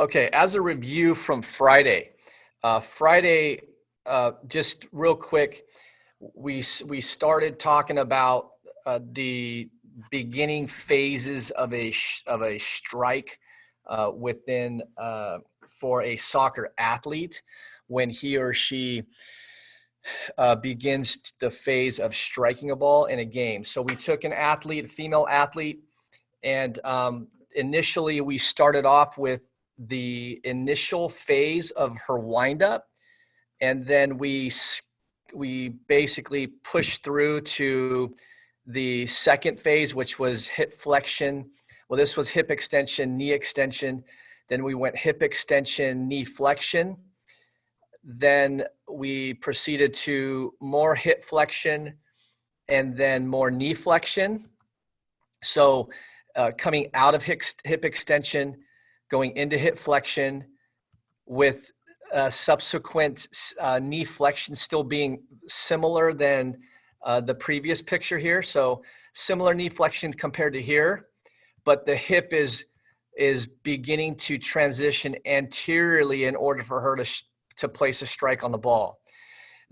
Okay, as a review from Friday, just real quick, we started talking about the beginning phases of a strike within for a soccer athlete when he or she begins the phase of striking a ball in a game. So we took an athlete, a female athlete, and initially we started off with the initial phase of her windup, and then we basically pushed through to the second phase, which was hip flexion. Well, this was hip extension, knee extension. Then we went hip extension, knee flexion. Then we proceeded to more hip flexion and then more knee flexion. So coming out of hip extension, going into hip flexion with subsequent knee flexion still being similar than the previous picture here. So similar knee flexion compared to here, but the hip is beginning to transition anteriorly in order for her to place a strike on the ball.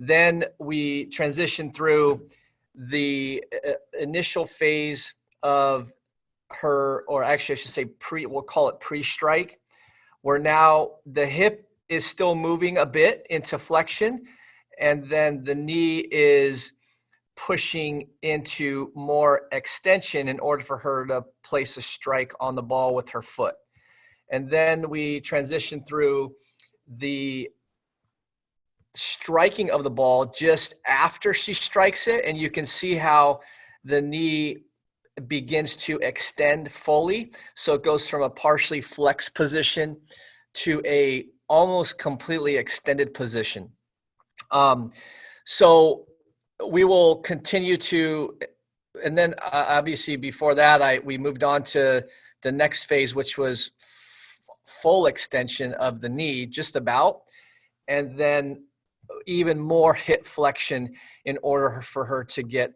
Then we transition through the initial phase of her, or actually I should say we'll call it pre-strike, where now the hip is still moving a bit into flexion, and then the knee is pushing into more extension in order for her to place a strike on the ball with her foot. And then we transition through the striking of the ball just after she strikes it, and you can see how the knee begins to extend fully. So it goes from a partially flexed position to a almost completely extended position. So we will continue to, and then obviously before that, we moved on to the next phase, which was full extension of the knee, just about, and then even more hip flexion in order for her to get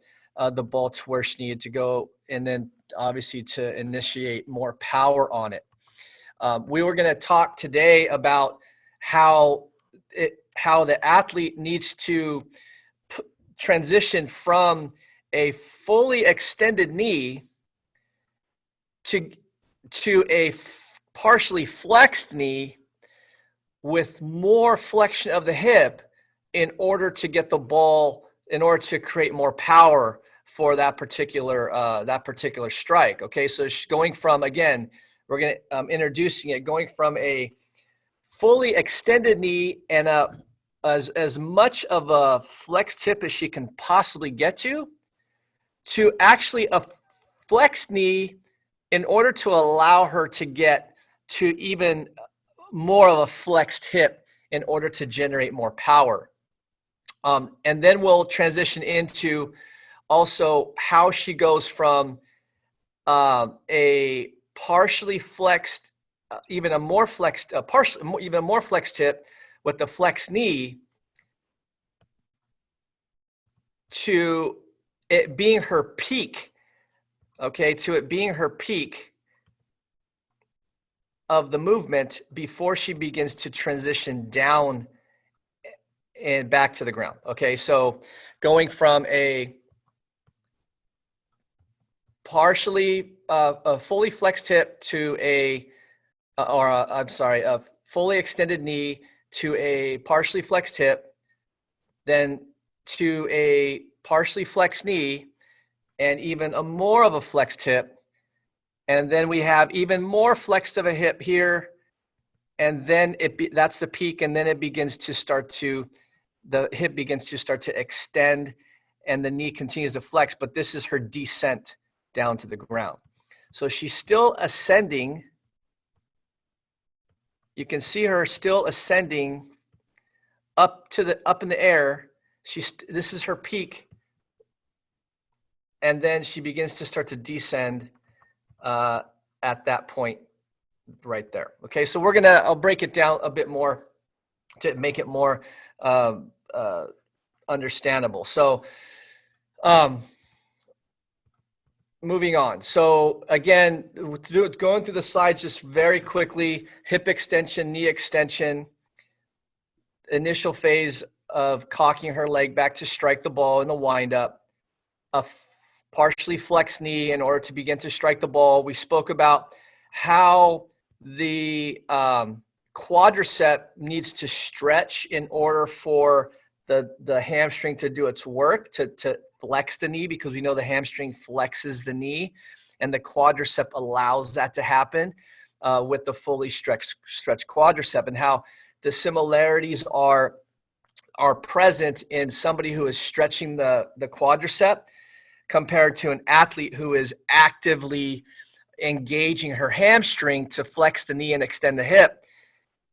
the ball to where she needed to go, and then obviously to initiate more power on it. We were going to talk today about how the athlete needs to transition from a fully extended knee to a partially flexed knee with more flexion of the hip in order to get the ball, in order to create more power for that particular strike. Okay, so going from, again, we're going to introducing it, going from a fully extended knee and as much of a flexed hip as she can possibly get to actually a flexed knee in order to allow her to get to even more of a flexed hip in order to generate more power. And then we'll transition into also how she goes from a partially flexed, even more flexed hip with the flexed knee to it being her peak, okay, to it being her peak of the movement before she begins to transition down and back to the ground. Okay, so going from a fully flexed hip to a fully extended knee to a partially flexed hip, then to a partially flexed knee, and even a more of a flexed hip, and then we have even more flexed of a hip here, and then that's the peak, and then the hip begins to start to extend, and the knee continues to flex, but this is her descent down to the ground. So she's still ascending. You can see her still ascending up in the air. This is her peak, and then she begins to start to descend at that point right there. Okay, so I'll break it down a bit more to make it more understandable. So moving on. So again, going through the slides just very quickly: hip extension, knee extension, initial phase of cocking her leg back to strike the ball in the windup, a partially flexed knee in order to begin to strike the ball. We spoke about how the quadricep needs to stretch in order for the hamstring to do its work, to flex the knee, because we know the hamstring flexes the knee, and the quadricep allows that to happen with the fully stretched quadricep, and how the similarities are present in somebody who is stretching the quadricep compared to an athlete who is actively engaging her hamstring to flex the knee and extend the hip,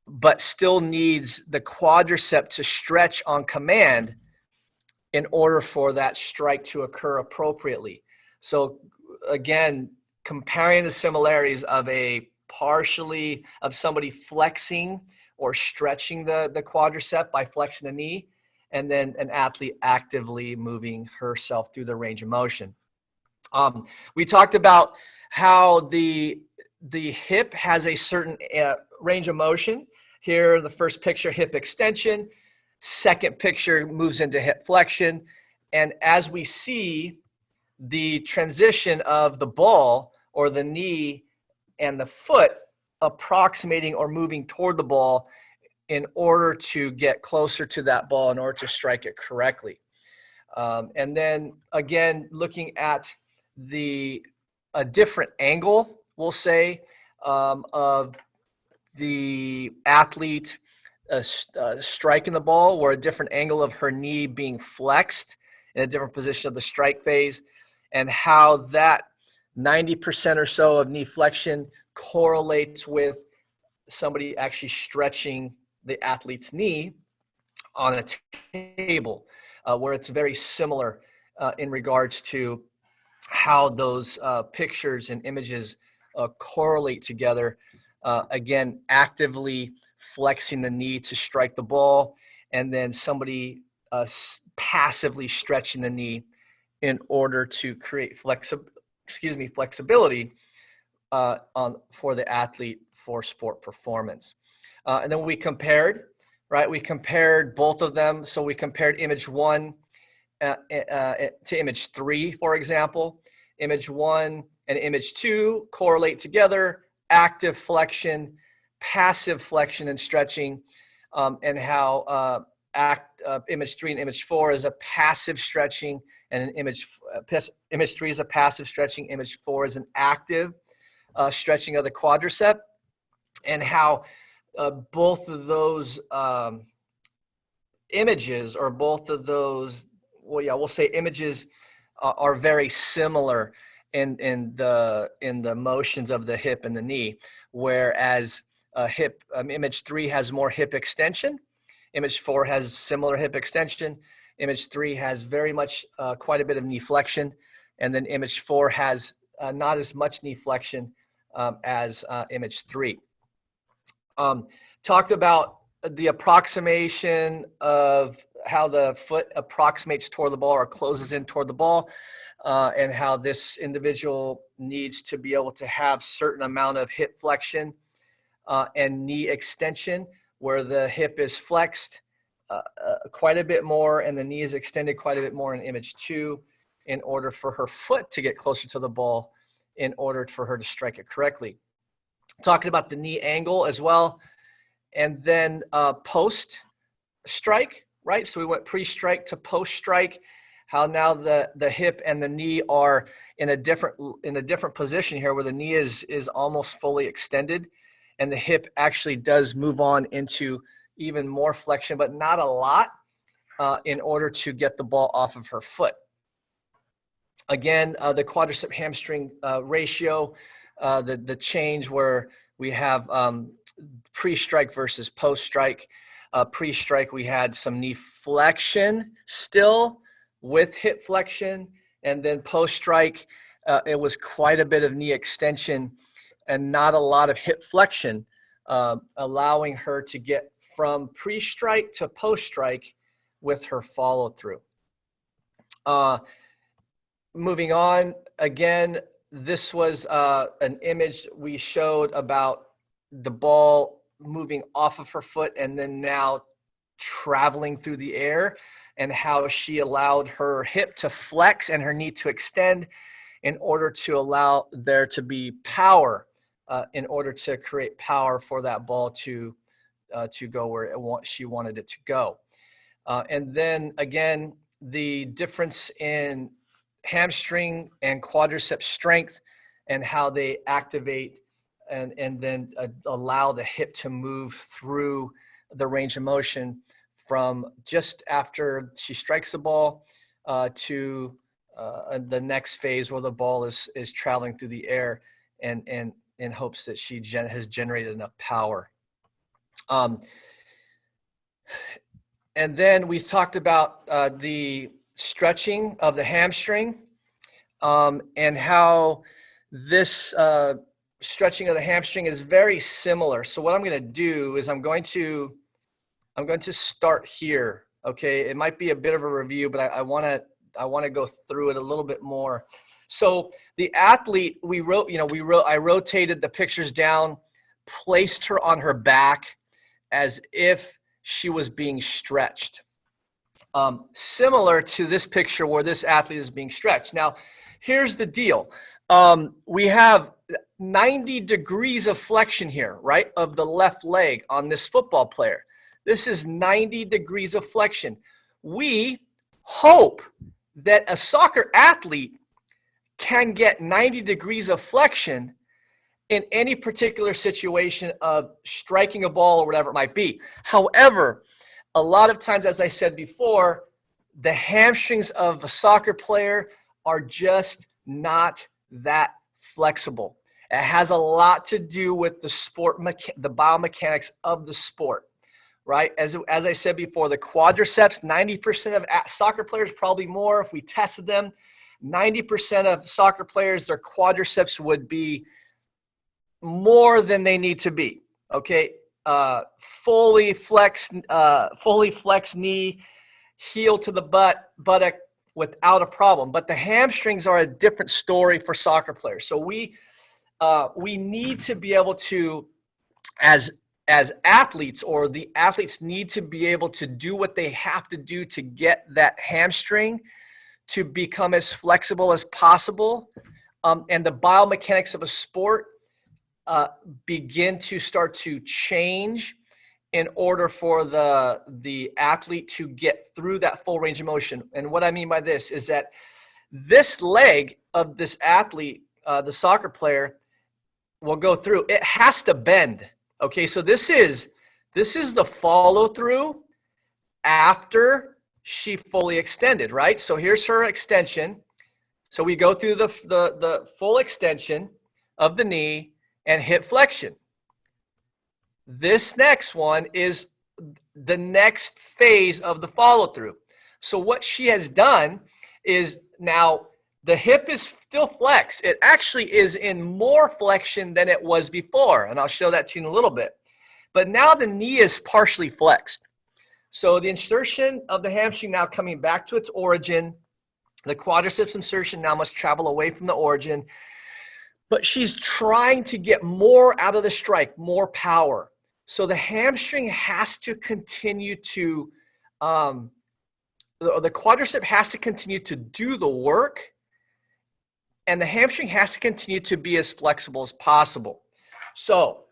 but still needs the quadricep to stretch on command in order for that strike to occur appropriately. So again, comparing the similarities of somebody flexing or stretching the quadricep by flexing the knee, and then an athlete actively moving herself through the range of motion. We talked about how the hip has a certain range of motion. Here, the first picture, hip extension. Second picture moves into hip flexion. And as we see the transition of the ball or the knee and the foot approximating or moving toward the ball in order to get closer to that ball, in order to strike it correctly. And then again, looking at a different angle, we'll say, of the athlete striking the ball, or a different angle of her knee being flexed in a different position of the strike phase, and how that 90% or so of knee flexion correlates with somebody actually stretching the athlete's knee on a table, where it's very similar in regards to how those pictures and images correlate together. Again, actively flexing the knee to strike the ball, and then somebody passively stretching the knee in order to create flexibility for the athlete for sport performance. And then we compared both of them. So we compared image 1 to image 3, for example. Image 1 and image 2 correlate together: active flexion, passive flexion and stretching, and how image 3 and image 4 is a passive stretching, and image 3 is a passive stretching, image 4 is an active stretching of the quadricep, and how both of those images, or both of those, we'll say images, are very similar in the motions of the hip and the knee, whereas image 3 has more hip extension, image 4 has similar hip extension, image 3 has very much quite a bit of knee flexion, and then image 4 has not as much knee flexion as image 3. Talked about the approximation of how the foot approximates toward the ball or closes in toward the ball, and how this individual needs to be able to have certain amount of hip flexion and knee extension, where the hip is flexed quite a bit more and the knee is extended quite a bit more in image 2, in order for her foot to get closer to the ball, in order for her to strike it correctly. Talking about the knee angle as well, and then post strike, right? So we went pre-strike to post-strike, how now the hip and the knee are in a different position here, where the knee is almost fully extended, and the hip actually does move on into even more flexion, but not a lot, in order to get the ball off of her foot. Again, the quadricep hamstring ratio, the change where we have pre-strike versus post-strike. Pre-strike, we had some knee flexion still with hip flexion, and then post-strike, it was quite a bit of knee extension and not a lot of hip flexion, allowing her to get from pre-strike to post-strike with her follow-through. Moving on, again, this was an image we showed about the ball moving off of her foot and then now traveling through the air, and how she allowed her hip to flex and her knee to extend in order to allow there to be power, in order to create power for that ball to go where she wanted it to go. And then again, the difference in hamstring and quadriceps strength and how they activate and then allow the hip to move through the range of motion from just after she strikes the ball to the next phase where the ball is traveling through the air, and in hopes that she has generated enough power. And then we talked about the stretching of the hamstring, and how this stretching of the hamstring is very similar. So what I'm going to do is I'm going to start here. Okay, it might be a bit of a review, but I want to go through it a little bit more. So the athlete, I rotated the pictures down, placed her on her back as if she was being stretched. Similar to this picture where this athlete is being stretched. Now, here's the deal. We have 90 degrees of flexion here, right, of the left leg on this football player. This is 90 degrees of flexion. We hope that a soccer athlete can get 90 degrees of flexion in any particular situation of striking a ball or whatever it might be. However, a lot of times, as I said before, the hamstrings of a soccer player are just not that flexible. It has a lot to do with the the biomechanics of the sport, right? As I said before, the quadriceps, 90% of soccer players, probably more if we tested them, 90% of soccer players, their quadriceps would be more than they need to be, okay? Fully flexed knee, heel to the buttock without a problem. But the hamstrings are a different story for soccer players. So we need to be able to, as athletes, or the athletes need to be able to do what they have to do to get that hamstring to become as flexible as possible. And the biomechanics of a sport begin to start to change in order for the athlete to get through that full range of motion. And what I mean by this is that this leg of this athlete, the soccer player, will go through. It has to bend. Okay, so this is the follow through after she fully extended, right? So here's her extension. So we go through the full extension of the knee and hip flexion. This next one is the next phase of the follow through. So what she has done is now the hip is still flexed. It actually is in more flexion than it was before, and I'll show that to you in a little bit. But now the knee is partially flexed. So the insertion of the hamstring now coming back to its origin. The quadriceps insertion now must travel away from the origin. But she's trying to get more out of the strike, more power. So the hamstring has to continue to, the quadricep has to continue to do the work, and the hamstring has to continue to be as flexible as possible. So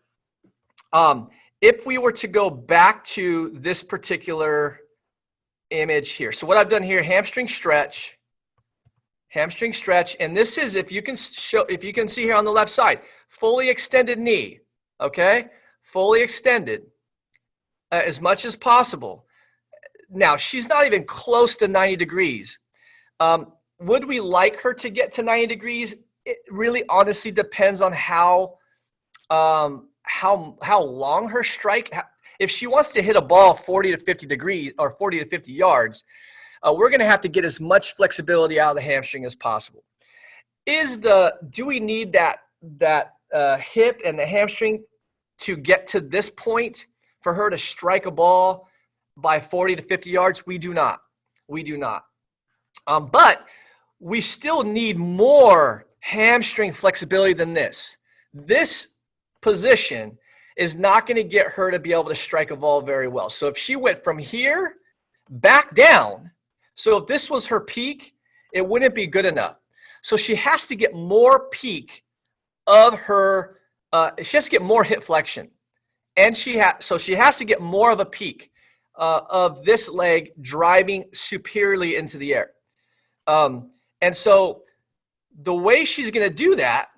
if we were to go back to this particular image here. So what I've done here, hamstring stretch, and this is, if you can see here on the left side, fully extended knee, okay? Fully extended as much as possible. Now, she's not even close to 90 degrees. Would we like her to get to 90 degrees? It really honestly depends on how long her strike. If she wants to hit a ball 40 to 50 degrees or 40 to 50 yards, we're going to have to get as much flexibility out of the hamstring as possible. Do we need that hip and the hamstring to get to this point for her to strike a ball by 40 to 50 yards? We do not. But we still need more hamstring flexibility than this. This position is not going to get her to be able to strike a ball very well. So if she went from here back down, so if this was her peak, it wouldn't be good enough. So she has to get more peak of her, she has to get more hip flexion. And she has to get more of a peak of this leg driving superiorly into the air. And so the way she's going to do that,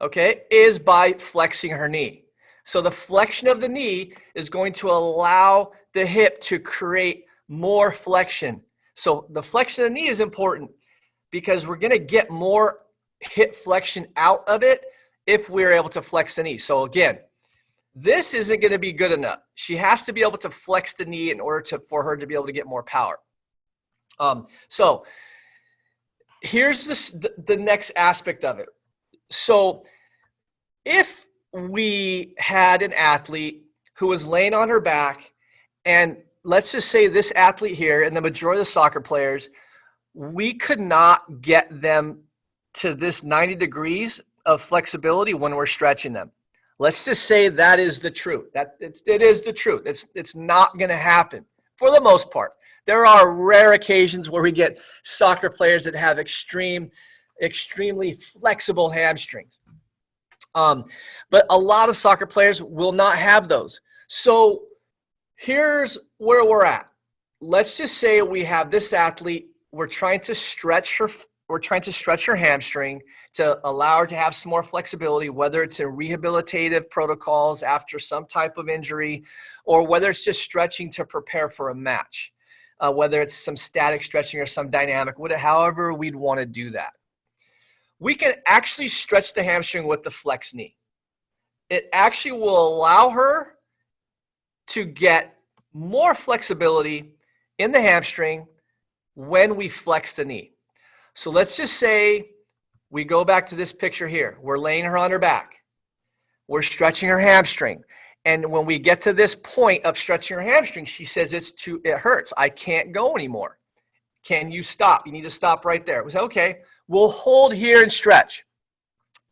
okay, is by flexing her knee. So the flexion of the knee is going to allow the hip to create more flexion. So the flexion of the knee is important because we're going to get more hip flexion out of it if we're able to flex the knee. So again, this isn't going to be good enough. She has to be able to flex the knee in order for her to be able to get more power. So here's the next aspect of it. So if we had an athlete who was laying on her back, and let's just say this athlete here and the majority of the soccer players, we could not get them to this 90 degrees of flexibility when we're stretching them. Let's just say that is the truth. It is the truth. It's not going to happen for the most part. There are rare occasions where we get soccer players that have extremely flexible hamstrings. But a lot of soccer players will not have those. So here's where we're at. Let's just say we have this athlete. We're trying to stretch her hamstring to allow her to have some more flexibility, whether it's in rehabilitative protocols after some type of injury, or whether it's just stretching to prepare for a match. Whether it's some static stretching or some dynamic, however we'd want to do that. We can actually stretch the hamstring with the flex knee. It actually will allow her to get more flexibility in the hamstring when we flex the knee. So let's just say we go back to this picture here. We're laying her on her back. We're stretching her hamstring. And when we get to this point of stretching her hamstring, she says it hurts. I can't go anymore. Can you stop? You need to stop right there. We say, okay, we'll hold here and stretch.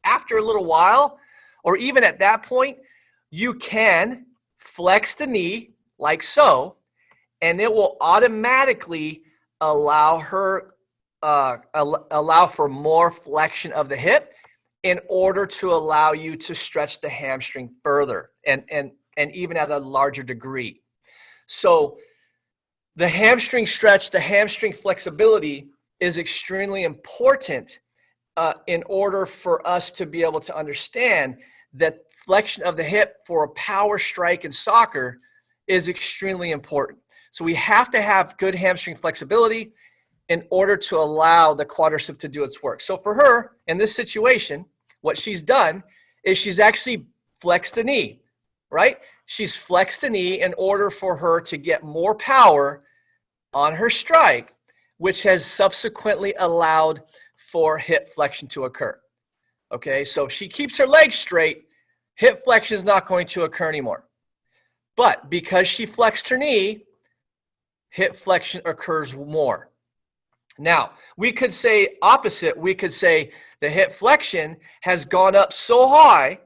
After a little while, or even at that point, you can flex the knee like so, and it will automatically allow for more flexion of the hip in order to allow you to stretch the hamstring further and even at a larger degree. So the hamstring stretch, the hamstring flexibility is extremely important in order for us to be able to understand that flexion of the hip for a power strike in soccer is extremely important. So we have to have good hamstring flexibility in order to allow the quadricep to do its work. So for her, in this situation, what she's done is she's actually flexed the knee, right? She's flexed the knee in order for her to get more power on her strike, which has subsequently allowed for hip flexion to occur. Okay, so if she keeps her legs straight, hip flexion is not going to occur anymore. But because she flexed her knee, hip flexion occurs more. Now, we could say opposite. We could say the hip flexion has gone up so high,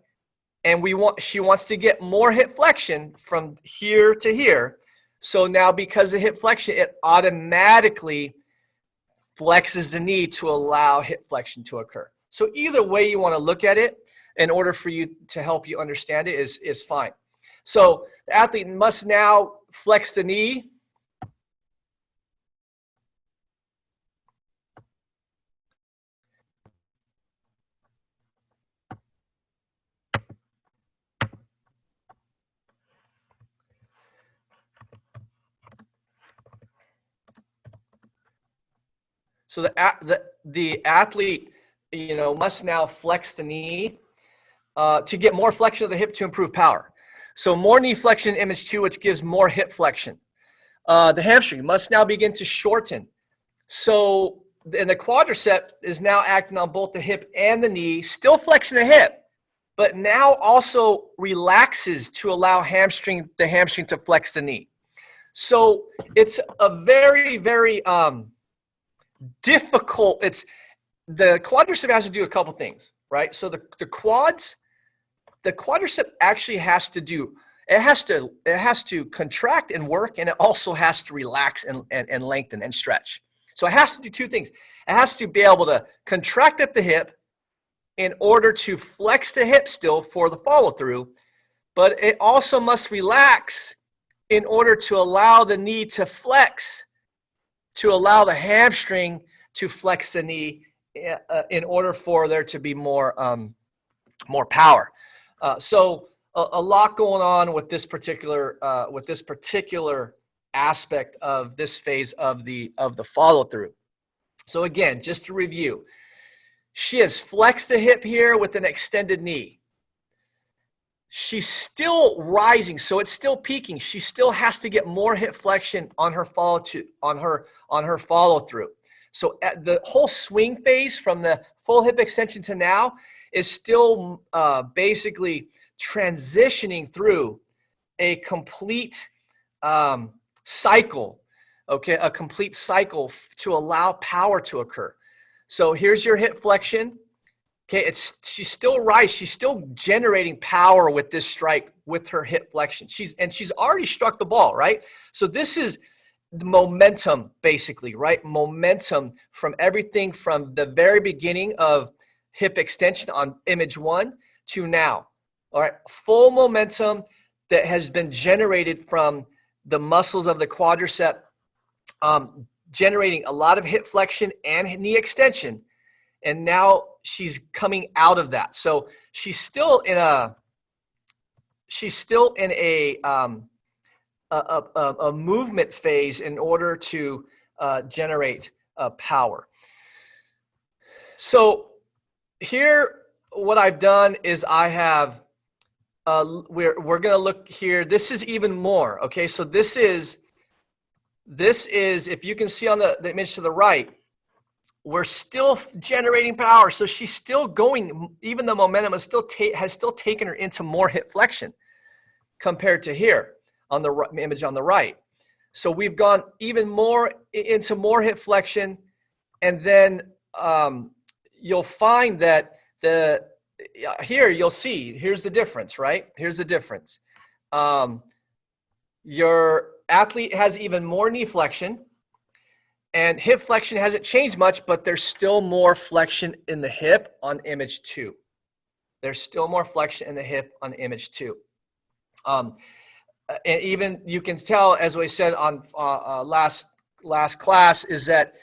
and she wants to get more hip flexion from here to here. So now because of hip flexion, it automatically flexes the knee to allow hip flexion to occur. So either way you want to look at it in order for you to help you understand it is fine. So the athlete must now flex the knee. So the athlete, must now flex the knee to get more flexion of the hip to improve power. So more knee flexion, image 2, which gives more hip flexion. The hamstring must now begin to shorten. So, and the quadricep is now acting on both the hip and the knee, still flexing the hip, but now also relaxes to allow the hamstring to flex the knee. So it's a very, very difficult. It's the quadricep has to do a couple things, right? So the quadricep actually has to do, it has to contract and work, and it also has to relax and lengthen and stretch. So it has to do two things. It has to be able to contract at the hip in order to flex the hip still for the follow through, but it also must relax in order to allow the knee to flex, to allow the hamstring to flex the knee in order for there to be more power. So a lot going on with this particular aspect of this phase of the follow through. So again, just to review, she has flexed the hip here with an extended knee. She's still rising, so it's still peaking. She still has to get more hip flexion on her follow through. So at the whole swing phase from the full hip extension to now is still basically transitioning through a complete cycle, okay, a complete cycle to allow power to occur. So here's your hip flexion. Okay, she's still rising. She's still generating power with this strike with her hip flexion. She's already struck the ball, right? So this is the momentum, basically, right? Momentum from everything from the very beginning of hip extension on image 1 to now. All right, full momentum that has been generated from the muscles of the quadricep, generating a lot of hip flexion and knee extension. And now she's coming out of that. So she's still in a movement phase in order to generate power. So here, what I've done is I have we're going to look here. This is even more. Okay, so this is if you can see on the image to the right. We're still generating power, so she's still going. Even the momentum is has still taken her into more hip flexion compared to here on the image on the right. So we've gone even more into more hip flexion, and then you'll find that here you'll see here's the difference, right? Here's the difference. Your athlete has even more knee flexion. And hip flexion hasn't changed much, but there's still more flexion in the hip on image 2. There's still more flexion in the hip on image 2. And even you can tell, as we said on last class, is that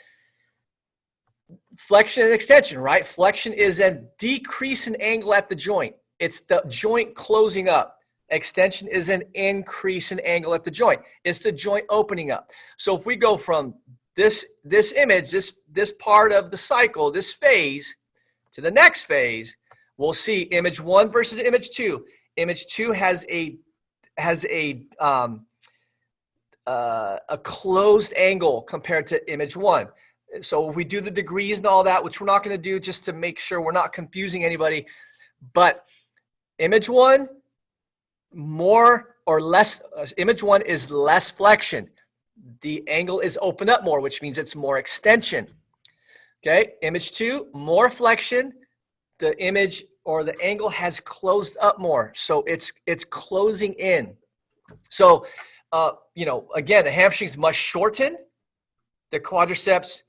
flexion and extension, right? Flexion is a decrease in angle at the joint. It's the joint closing up. Extension is an increase in angle at the joint. It's the joint opening up. So if we go from this image, this part of the cycle, this phase, to the next phase, we'll see image 1 versus image 2. Image 2 has a closed angle compared to image 1. So if we do the degrees and all that, which we're not going to do just to make sure we're not confusing anybody, but image 1, more or less, image 1 is less flexion. The angle is open up more, which means it's more extension. Okay, image 2, more flexion. The image or the angle has closed up more, so it's closing in. So, again, the hamstrings must shorten. The quadriceps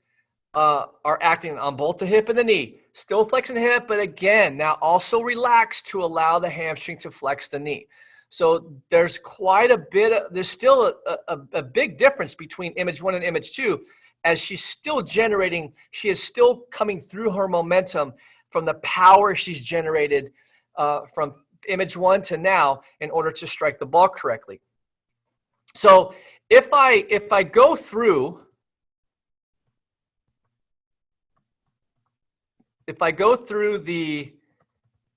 are acting on both the hip and the knee. Still flexing the hip, but again, now also relax to allow the hamstring to flex the knee. So there's quite a bit of, there's still a big difference between image 1 and image 2, as she's still generating, she is still coming through her momentum from the power she's generated from image 1 to now in order to strike the ball correctly. So if I go through the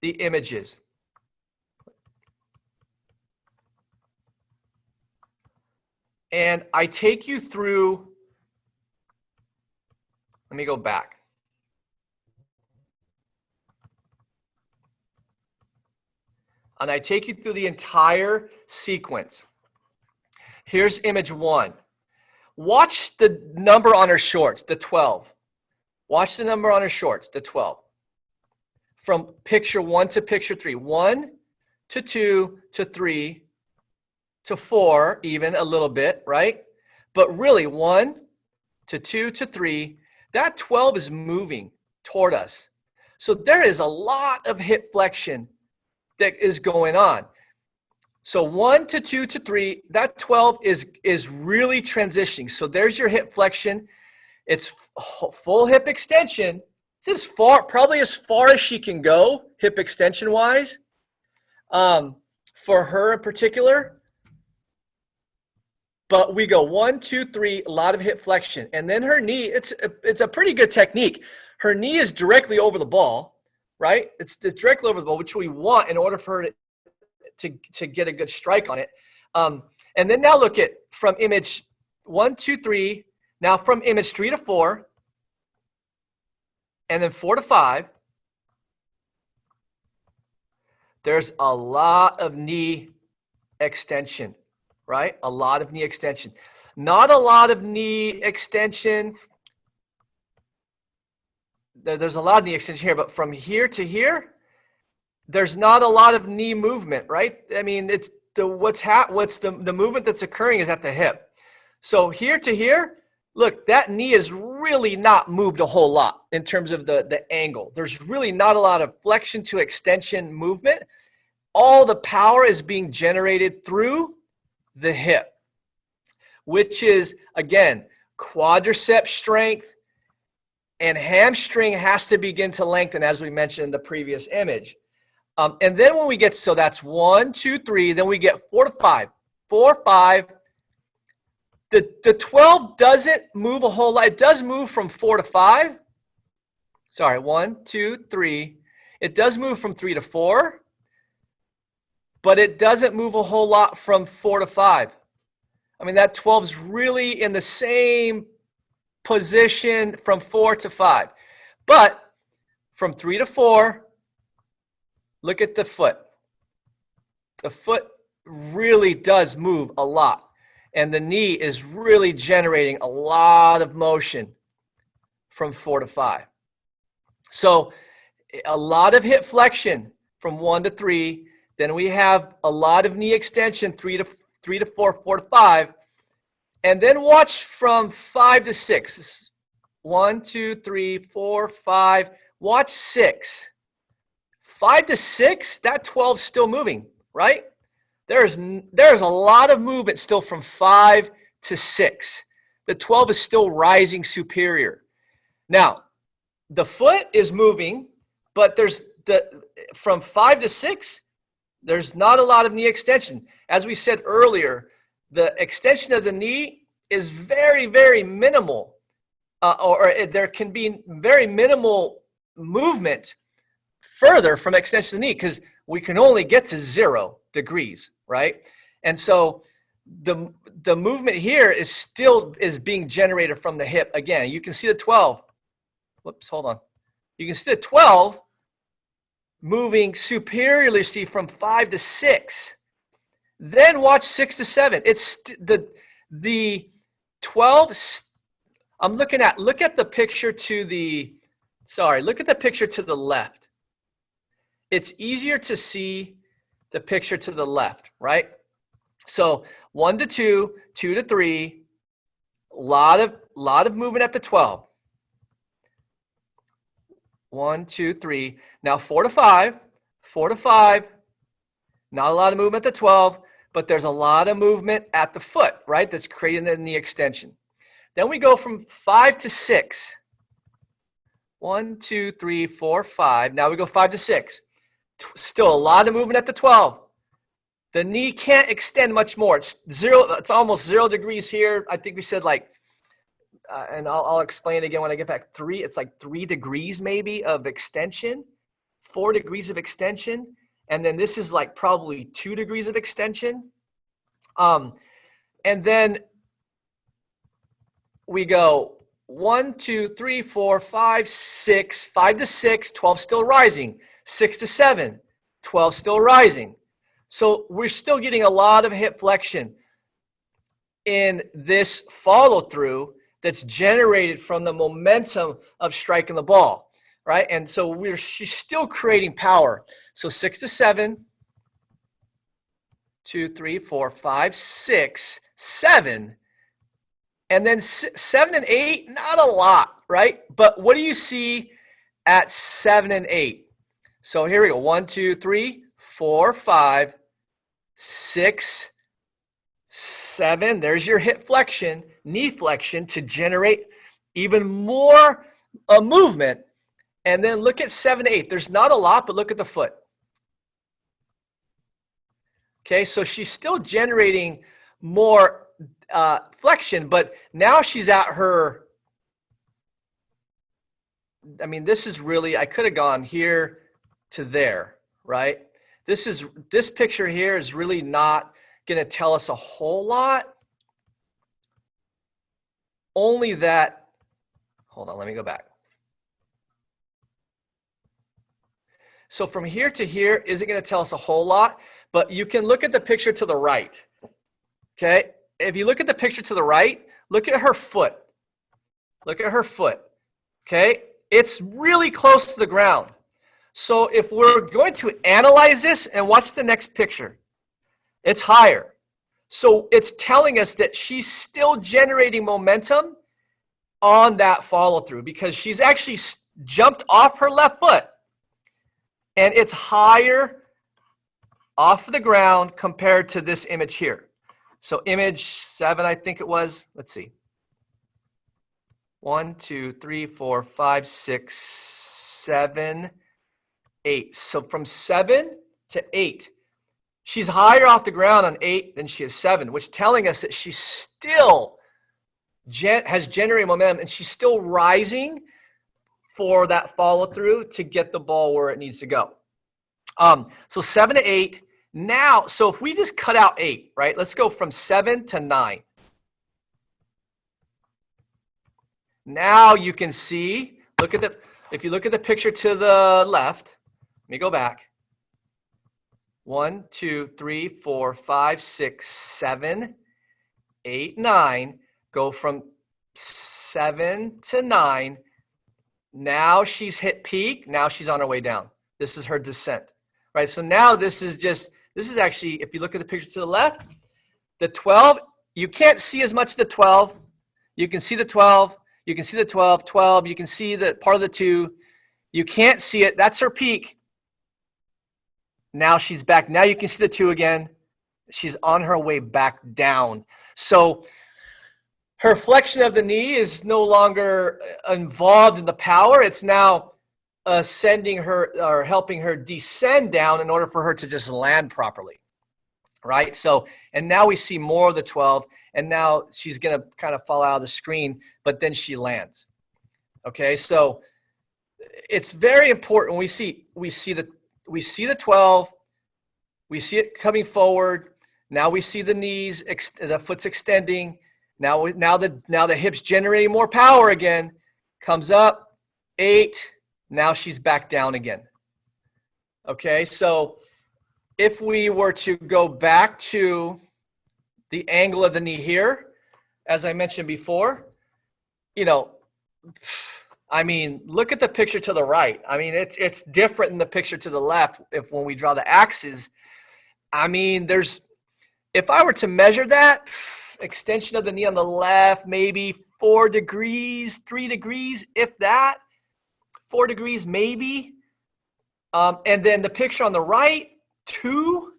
images, and I take you through, let me go back. And I take you through the entire sequence. Here's image 1. Watch the number on her shorts, the 12. Watch the number on her shorts, the 12. From picture 1 to picture 3. 1 to 2 to 3 to 4, even a little bit, right? But really 1 to 2 to 3, that 12 is moving toward us. So there is a lot of hip flexion that is going on. So 1 to 2 to 3, that 12 is really transitioning. So there's your hip flexion. It's full hip extension. It's as far, probably as far as she can go, hip extension wise, for her in particular. But we go 1, 2, 3, a lot of hip flexion. And then her knee, it's a pretty good technique. Her knee is directly over the ball, right? It's directly over the ball, which we want in order for her to get a good strike on it. And then now look at from image 1, 2, 3. Now from image 3 to 4. And then 4 to 5. There's a lot of knee extension, right? A lot of knee extension. Not a lot of knee extension. There's a lot of knee extension here, but from here to here, there's not a lot of knee movement, right? I mean, it's the movement that's occurring is at the hip. So here to here, look, that knee is really not moved a whole lot in terms of the angle. There's really not a lot of flexion to extension movement. All the power is being generated through the hip, which is, again, quadriceps strength, and hamstring has to begin to lengthen, as we mentioned in the previous image. And then when we get, so that's 1, 2, 3, then we get 4 to 5. 4, 5. The 12 doesn't move a whole lot. It does move from 4 to 5. Sorry, 1, 2, 3. It does move from 3 to 4. But it doesn't move a whole lot from 4 to 5. I mean, that 12 is really in the same position from 4 to 5. But from 3 to 4, look at the foot. The foot really does move a lot. And the knee is really generating a lot of motion from 4 to 5. So a lot of hip flexion from 1 to 3. Then we have a lot of knee extension, 3 to 4, 4 to 5. And then watch from 5 to 6. 1, 2, 3, 4, 5. Watch 6. 5 to 6, that 12 is still moving, right? There's a lot of movement still from 5 to 6. The 12 is still rising superior. Now, the foot is moving, but from 5 to 6, there's not a lot of knee extension. As we said earlier, the extension of the knee is very, very minimal, or there can be very minimal movement further from extension of the knee because we can only get to 0 degrees, right? And so the movement here is being generated from the hip. Again, you can see the 12. Whoops, hold on. You can see the 12 moving superiorly, Steve, from 5 to 6. Then watch 6 to 7. It's the 12. I'm look at the picture to the, look at the picture to the left. It's easier to see the picture to the left, right? So 1 to 2, 2 to 3, lot of movement at the 12. 1, 2, 3. Now 4 to 5, 4 to 5. Not a lot of movement at the 12, but there's a lot of movement at the foot, right? That's creating the knee extension. Then we go from 5 to 6. 1, 2, 3, 4, 5. Now we go 5 to 6. Still a lot of movement at the 12. The knee can't extend much more. It's almost 0 degrees here. I think we said like, and I'll explain it again when I get back. It's like 3 degrees maybe of extension, 4 degrees of extension. And then this is like probably 2 degrees of extension. And then we go 1, 2, 3, 4, 5, 6, 5 to 6, 12 still rising, 6 to 7, 12 still rising. So we're still getting a lot of hip flexion in this follow through that's generated from the momentum of striking the ball, right? And so she's still creating power. So 6 to 7, 2, 3, 4, 5, 6, 7, and then 7 and 8, not a lot, right? But what do you see at 7 and 8? So here we go. 1, 2, 3, 4, 5, 6, 7. There's your hip flexion, knee flexion to generate even more movement. And then look at 7 to 8. There's not a lot, but look at the foot. Okay, so she's still generating more flexion, but now she's at her, I mean, this is really, I could have gone here to there, right? This picture here is really not going to tell us a whole lot. Only that, hold on, let me go back. So from here to here isn't going to tell us a whole lot, but you can look at the picture to the right. Okay, if you look at the picture to the right, look at her foot. Look at her foot. Okay, it's really close to the ground. So if we're going to analyze this, and watch the next picture, it's higher. So it's telling us that she's still generating momentum on that follow through because she's actually jumped off her left foot and it's higher off the ground compared to this image here. So image 7, I think it was. Let's see. 1, 2, 3, 4, 5, 6, 7, 8. So from 7 to 8, she's higher off the ground on 8 than she is 7, which is telling us that she still has generated momentum and she's still rising for that follow through to get the ball where it needs to go. So 7 to 8. Now, so if we just cut out 8, right? Let's go from 7 to 9. Now you can see, if you look at the picture to the left, let me go back. 1, 2, 3, 4, 5, 6, 7, 8, 9. Go from 7 to 9. Now she's hit peak. Now she's on her way down. This is her descent, right? So now this is actually, if you look at the picture to the left, the 12, you can't see as much of the 12. You can see the 12. You can see the 12, 12. You can see the part of the 2. You can't see it. That's her peak. Now she's back. Now you can see the 2 again. She's on her way back down. So her flexion of the knee is no longer involved in the power. It's now sending her or helping her descend down in order for her to just land properly, right? So, and now we see more of the 12, and now she's going to kind of fall out of the screen, but then she lands. Okay, so it's very important. We see the 12, we see it coming forward. Now we see the knees, the foot's extending. Now the hips generating more power again. Comes up, 8. Now she's back down again. Okay, so if we were to go back to the angle of the knee here, as I mentioned before, I mean, look at the picture to the right. I mean, it's different than the picture to the left. When we draw the axes, I mean, if I were to measure that, extension of the knee on the left, maybe 4 degrees, 3 degrees, if that, 4 degrees maybe. And then the picture on the right, 2,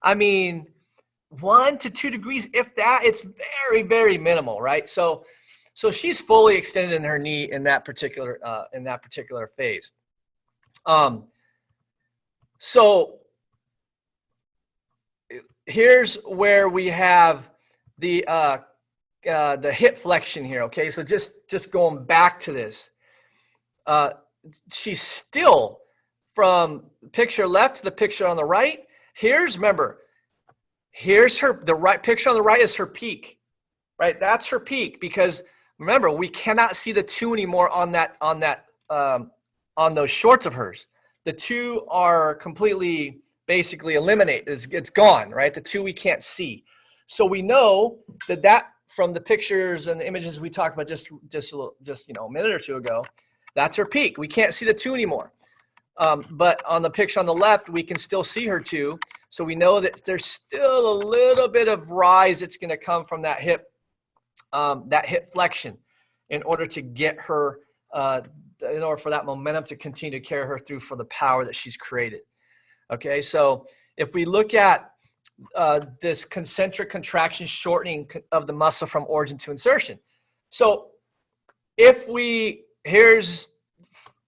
I mean, 1 to 2 degrees, if that. It's very, very minimal, right? So she's fully extended in her knee in that particular phase. So here's where we have the hip flexion here. Okay, so just going back to this, she's still from picture left to the picture on the right. Remember, the right picture on the right is her peak, right? That's her peak, because remember, we cannot see the 2 anymore on those shorts of hers. The 2 are completely basically eliminated. It's gone, right? The 2 we can't see. So we know that from the pictures and the images we talked about just a minute or two ago, that's her peak. We can't see the two anymore. But on the picture on the left, we can still see her two. So we know that there's still a little bit of rise that's going to come from that hip flexion in order to get her, in order for that momentum to continue to carry her through for the power that she's created. Okay, so if we look at this concentric contraction shortening of the muscle from origin to insertion. So here's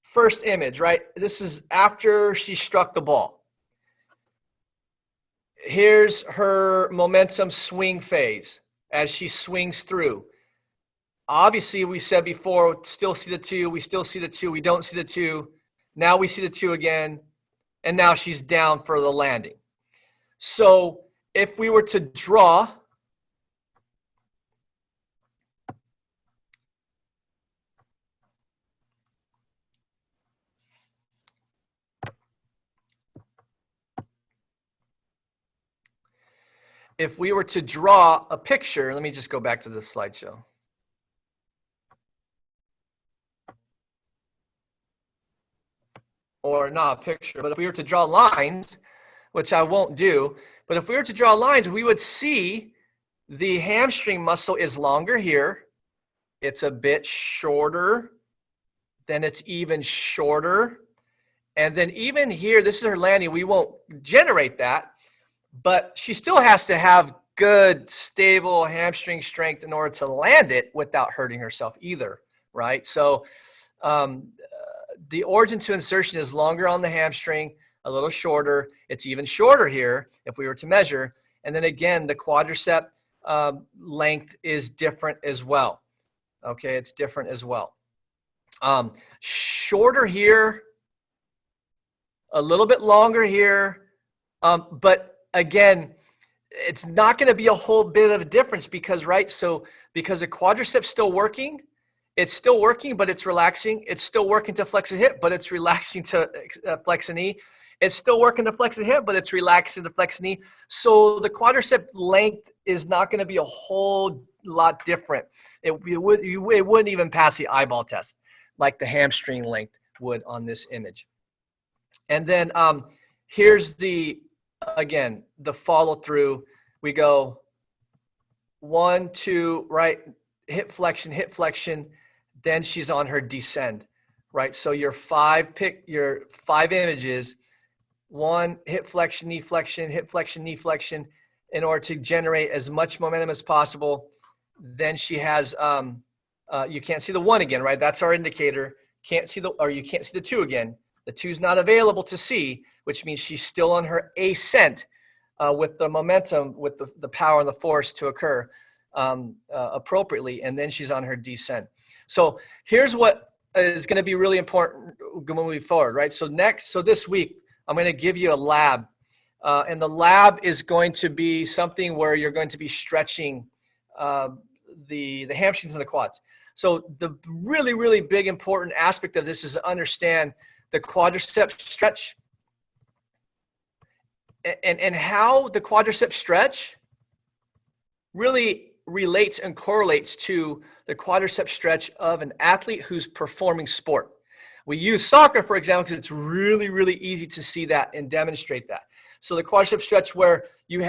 first image, right? This is after she struck the ball. Here's her momentum swing phase as she swings through. Obviously, we said before, still see the two, we still see the two, we don't see the two. Now we see the two again, and now she's down for the landing. So if we were to draw a picture, let me just go back to the slideshow. Or not a picture, but if we were to draw lines, which I won't do, but if we were to draw lines, we would see the hamstring muscle is longer here. It's a bit shorter. Then it's even shorter. And then even here, this is her landing. We won't generate that, but she still has to have good, stable hamstring strength in order to land it without hurting herself either, right? So the origin to insertion is longer on the hamstring, a little shorter. It's even shorter here if we were to measure. And then again, the quadricep length is different as well. Okay, it's different as well. Shorter here, a little bit longer here. But again, it's not going to be a whole bit of a difference because, right? So because the quadriceps still working, it's still working, but it's relaxing. It's still working to flex a hip, but it's relaxing to flex a knee. It's still working to flex a hip, but it's relaxing to flex a knee. So the quadricep length is not going to be a whole lot different. It wouldn't even pass the eyeball test like the hamstring length would on this image. And then here's again, the follow through. We go 1, 2, right? Hip flexion. Then she's on her descend, right? So your five images, 1, hip flexion, knee flexion, hip flexion, knee flexion, in order to generate as much momentum as possible. Then she has, you can't see the 1 again, right? That's our indicator. You can't see the 2 again. The 2's not available to see, which means she's still on her ascent with the momentum, with the power and the force to occur appropriately, and then she's on her descent. So here's what is going to be really important moving forward, right? So this week, I'm going to give you a lab, and the lab is going to be something where you're going to be stretching the hamstrings and the quads. So the really, really big important aspect of this is to understand the quadriceps stretch and how the quadriceps stretch really relates and correlates to the quadriceps stretch of an athlete who's performing sport. We use soccer, for example, because it's really, really easy to see that and demonstrate that. So the quadriceps stretch where you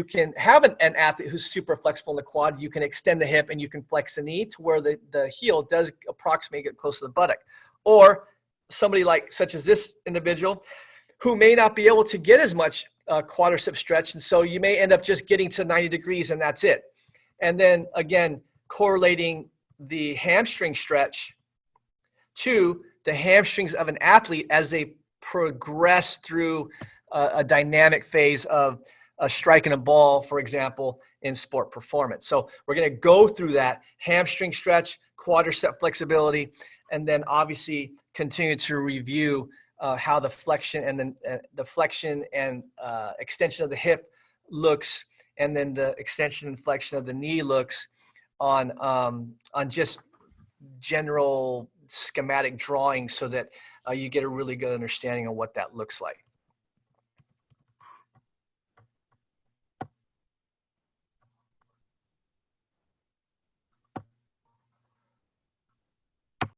can have an athlete who's super flexible in the quad, you can extend the hip and you can flex the knee to where the heel does approximate, get close to the buttock. Or somebody such as this individual who may not be able to get as much quadriceps stretch, and so you may end up just getting to 90 degrees and that's it. And then again, correlating the hamstring stretch to the hamstrings of an athlete as they progress through a dynamic phase of striking a ball, for example, in sport performance. So we're going to go through that hamstring stretch, quadricep flexibility, and then obviously continue to review how the flexion and then the flexion and extension of the hip looks, and then the extension and flexion of the knee looks on just general schematic drawings, so that you get a really good understanding of what that looks like.